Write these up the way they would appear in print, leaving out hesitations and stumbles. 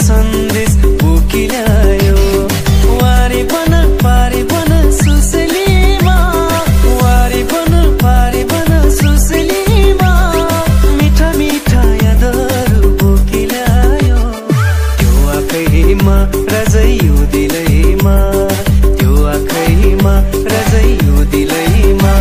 सन्देश बोकिल्यायो वारी बन पारी बन सुसलीमा वारी बन पारी बन सुसलीमा मिठा मिठा यादहरू बोकिल्यायो त्यो आँखैमा रजैयो दिलैमा त्यो आँखैमा रजैयो दिलैमा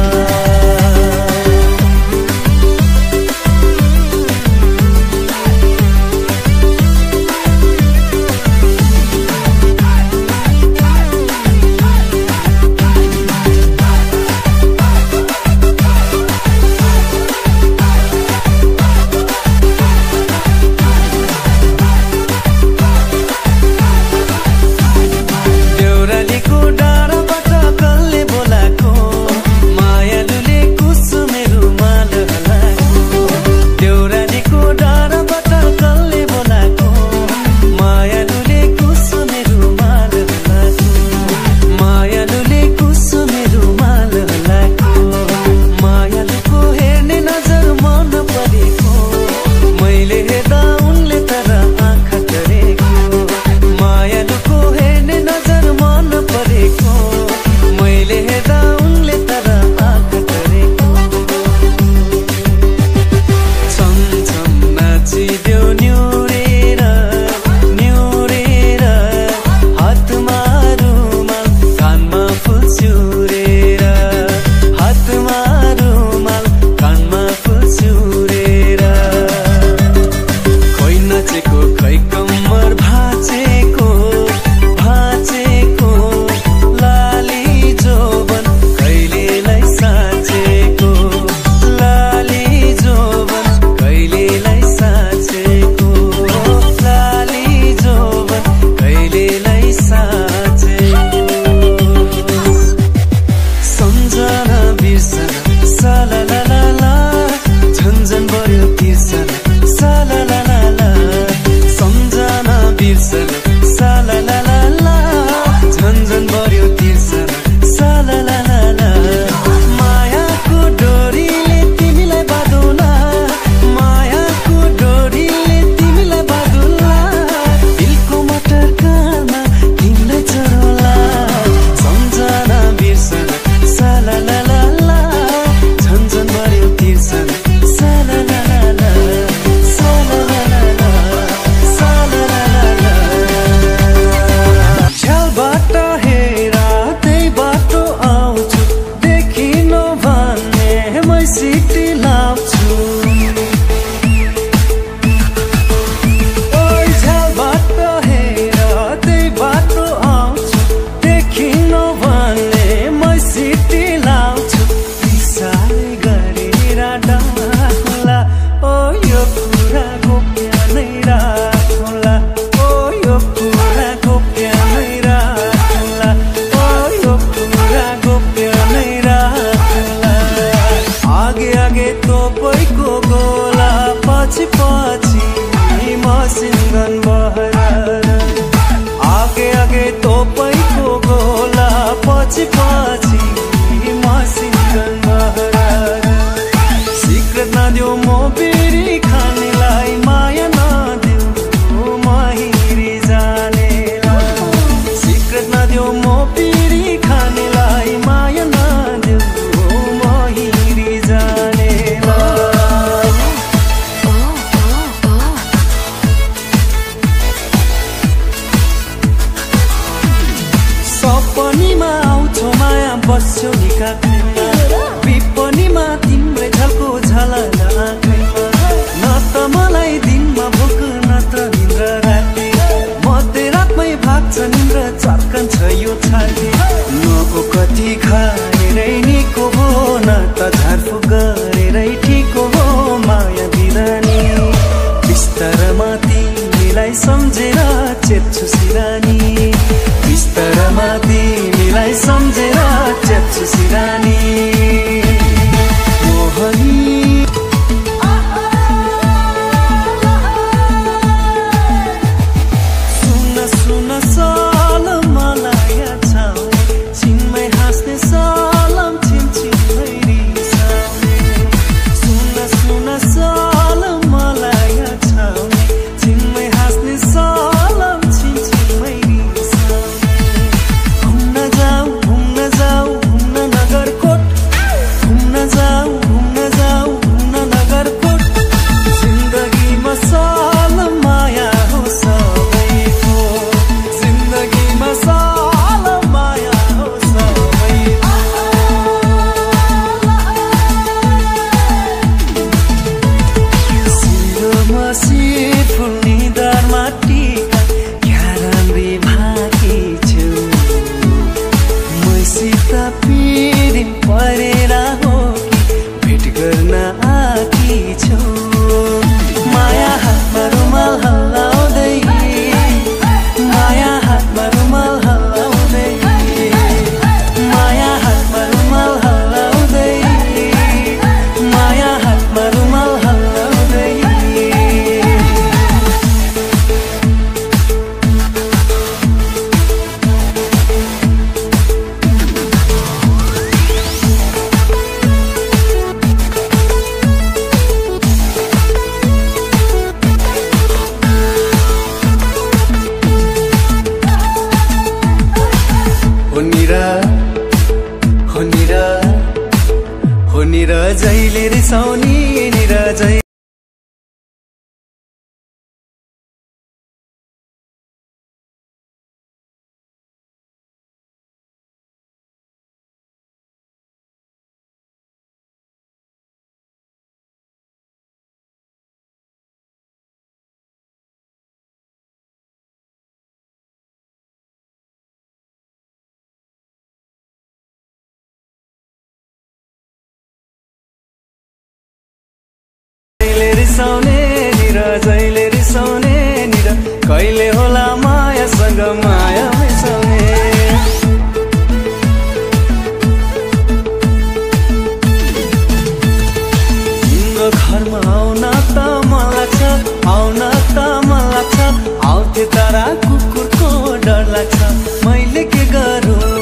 बस्यो नि काखैमा विपनीमा तिम्रै झल्को झलना आँखैमा न त मलाई दिनमा भोक न त निन्द्रा राति मध्यरातमै भाग्छ निन्द्रा चर्कन्छ यो छाती नको कति खाएरै निको हो न त झारफुक गरेरै ठिक हो माया बिरानी बिस्तारमा तिमीलाई सम्झेर चेप्छु सिरानी बिस्तारमा तिमीलाई सम्झेर चेप्छु सिरानी मोहनी सुन सुन सलम मलाई छाउ छिनमै हाँस्ने सलम छिनछिनमै रिसाउने सुन सुन सलम मलाई छाउ छिनमै हाँस्ने सलम जहिले रिसाउने निरा जहिले रिसाउने निरा कहिले होला मायासँग माया मिसाउने तिम्रो घरमा आउन त मन लाग्छ आउन त मन लाग्छ आउँथे तारा कुकुरको डर लाग्छ मैले के गरौँ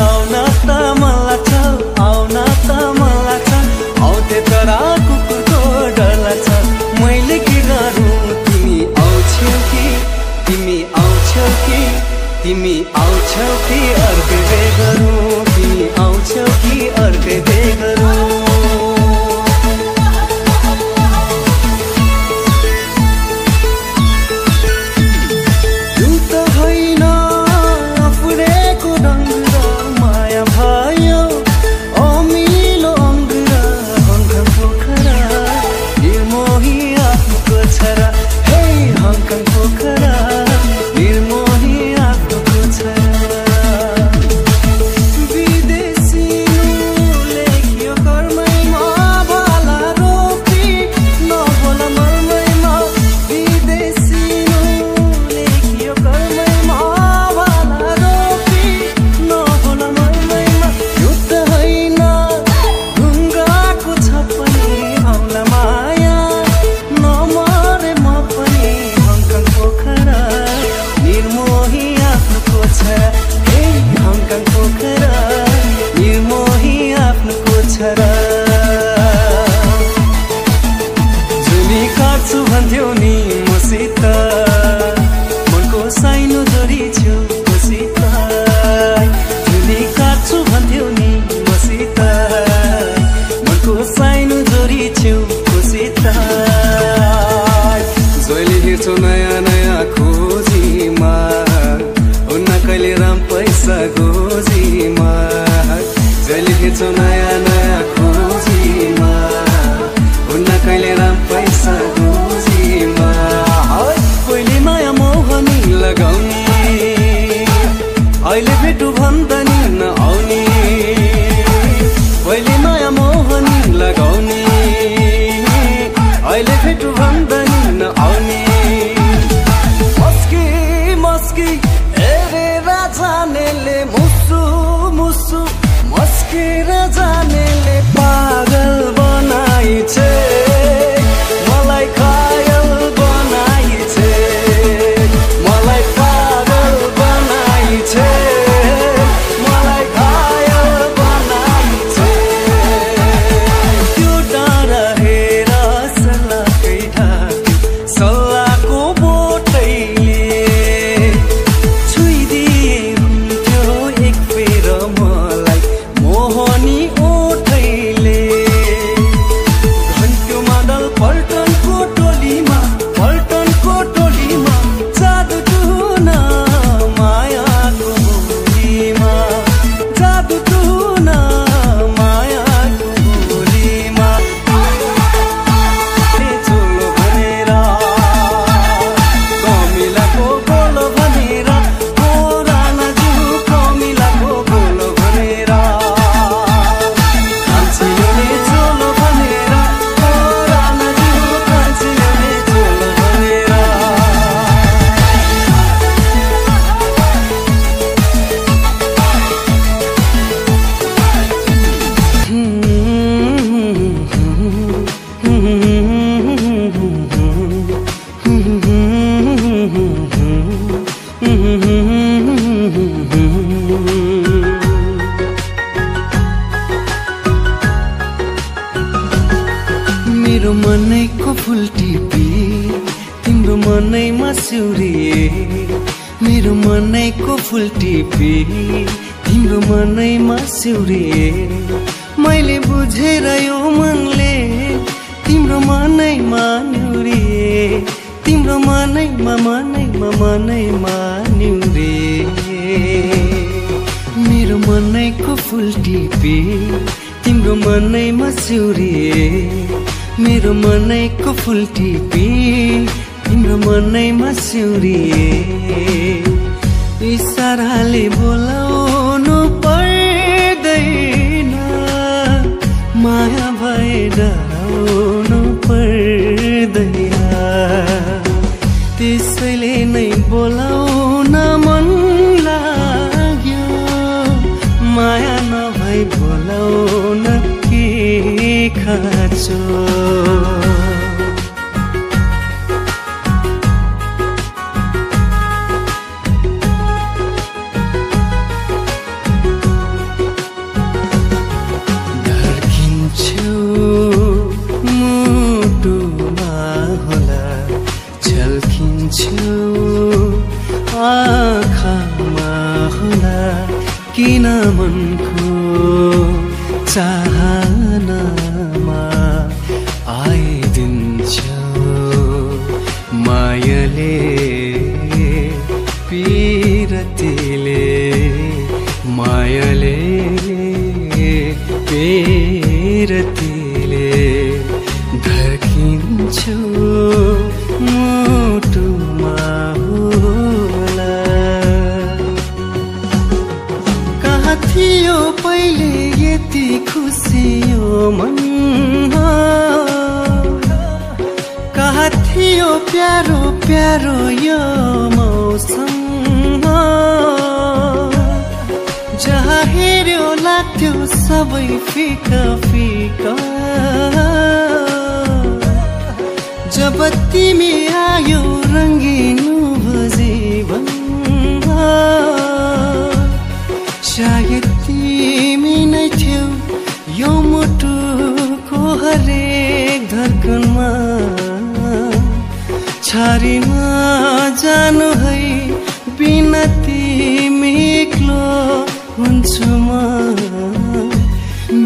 आउन त मन लाग्छ आउन त मन लाग्छ आउँथे तारा कुकुरको डर लाग्छ मैले के गरौँ तिमी आउँछौ कि तिमी आउँछौ कि तिमी आउँछौ कि अर्कै बे गरौँ तिमी आउँछौ कि अर्कै बे गरौँ जुनी काट्छु भन्थ्यौ नि मसित मनको साइनो जोडी छेउ मसित जुनी काट्छु भन्थ्यौ नि मसित मनको साइनो जोडी छेउ मसित जहिले हेर्छौ नयाँ नयाँ खोजीमा हुन्न कहिले राम पैसा गोजीमा जहिले हेर्छौ नयाँ नयाँ खोजीमा हुन्न कहिले राम पैसा गोजीमा पहिले माया मोहनी लगाउने अहिले भेटु भन्दा नि नआउने पहिले माया मोहनी लगाउने अहिले भेटु भन्दा नि नआउने मस्की मस्की हेरेर जानेले मुसु मुसु मस्केर जानेले पागल बनाइछ मलाई घायल बनाइछ मलाई पागल बनाइछ मलाई घायल बनाइछ त्यो डाँडा हेर सल्लाहकै ढाक्यो सल्लाहको बोटैले छुइदिए हुन्थ्यो एक फेर मलाई मोहनी ओठैले घन्ट्यो मादल पल्टनको टोलीमा जादु टुन मायाको बोलीमा जादु टुन मायाको बोलीमा चोलो भनेर कमिलाको बोलो भनेर पुरानाजु कमिलाको बोलो भनेर कान्छीले चोलो भनेर पुरानाजु कान्छीले चोलो भनेर मेरो मनैको फुल टिपी तिम्रो मनैमा सिउरिए मेरो मनैको फुल टिपी तिम्रो मनैमा सिउरिए मैले बुझेर यो मनले तिम्रो मनैमा निउरिए तिम्रो मनैमा निउरिए मेरो मनैको फुल टिपी तिम्रो मनैमा सिउरिए मेरो मनैको फुल टिपी तिम्रो मनैमा सिउरिए इसाराले बोलाउनु पर्दैन माया भए डराउनु पर्दैन त्यसैले नै बोलाउन मन लाग्यो माया नभई बोलाउन के खाँचो आँखामा होला किन मनको चाहनामा आइदिन्छौ मायाले पिरतीले मायाले पिरतीले धर्किन्छौ मुटुमा थियो पहिले यति खुसी यो मन कहाँ थियो प्यारो प्यारो यो मौसम जहाँ हेर्यो लाग्थ्यो सबै फिका फिका जब तिमी आयो रङ्गिनु जीवन शायद तिमी नै थियौ यो मुटुको हरेक धड्कनमा छाडी नजानु है बिना तिमी एक्लो हुन्छु म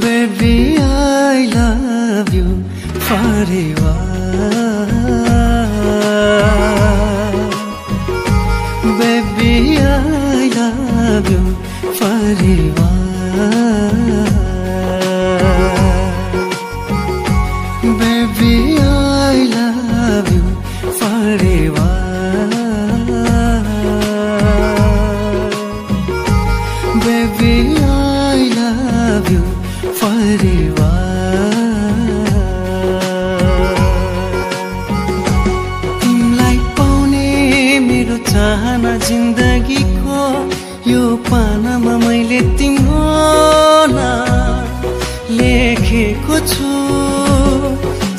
baby I love you forever baby I love you forever baby I love you forever baby I love you forever तिमलाई पाउने मेरो चाहना जिन्दगीको यो पानामा मैले तिम्रो नाम लेखेको छु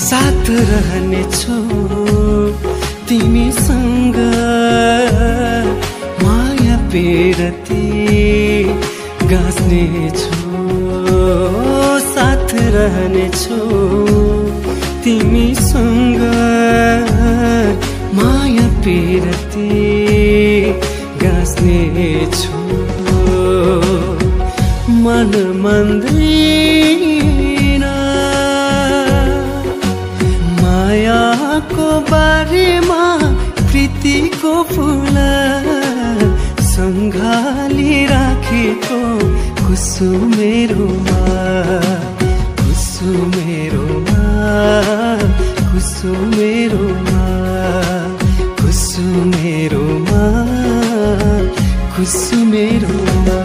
साथ रहनेछु तिमीसँग माया पेरती गाँच्नेछु साथ रहनेछु तिमीसँग माया पेरती गाँच्नेछु मन मान्दैन मायाको बारेमा प्रीतिको फुल सँगाली राखेको कुसुमेरोमा कुसुमेरोमा कुसुमेरोमा कुसुमेरोमा कुसुमेरोमा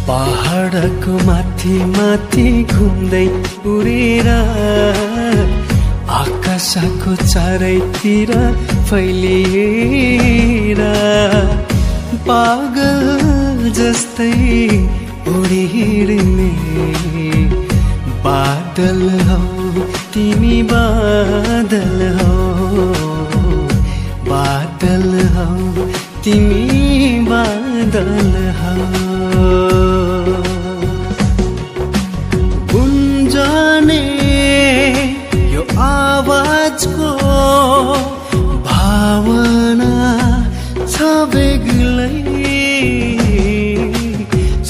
पहाडको माथि माथि घुम्दै उडेर आकाशको चारैतिर फैलिएर पागल जस्तै उडिहिँड्ने बादल हौ तिमी बादल हौ बादल हौ तिमी बादल हौ गुन्जने यो आवाजको भावना छ बेग्लै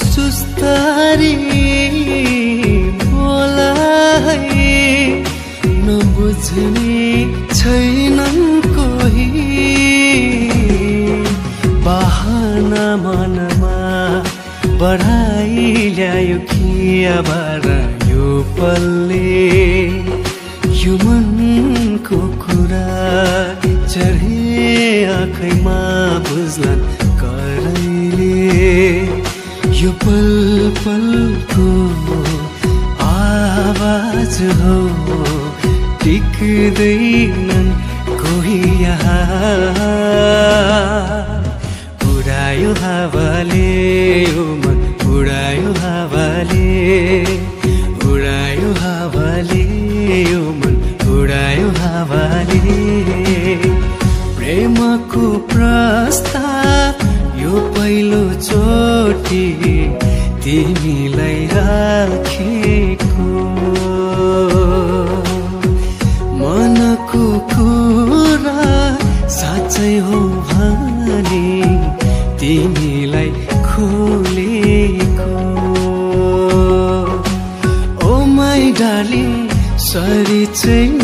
सुस्तारी नबुझ्ने छैनन् कोही बहाना मनमा बढाइ ल्यायो खियाबार यो पलले यो मनको कुरा चढे आँखैमा बुझ्लान् करैले यो पल पलको आवाज हो टिक्दैनन् कोही यहाँ उडायो हावाले ओ मन उडायो हावाले उडायो हावाले ओ मन उडायो हावाले प्रेमको प्रस्ताव यो पहिलो चोटि तिमीलाई राखेको मनको कुरा साँच्चै हो भने तिमीलाई खोलेको ओ माई डार्लिङ सरी चाहिँ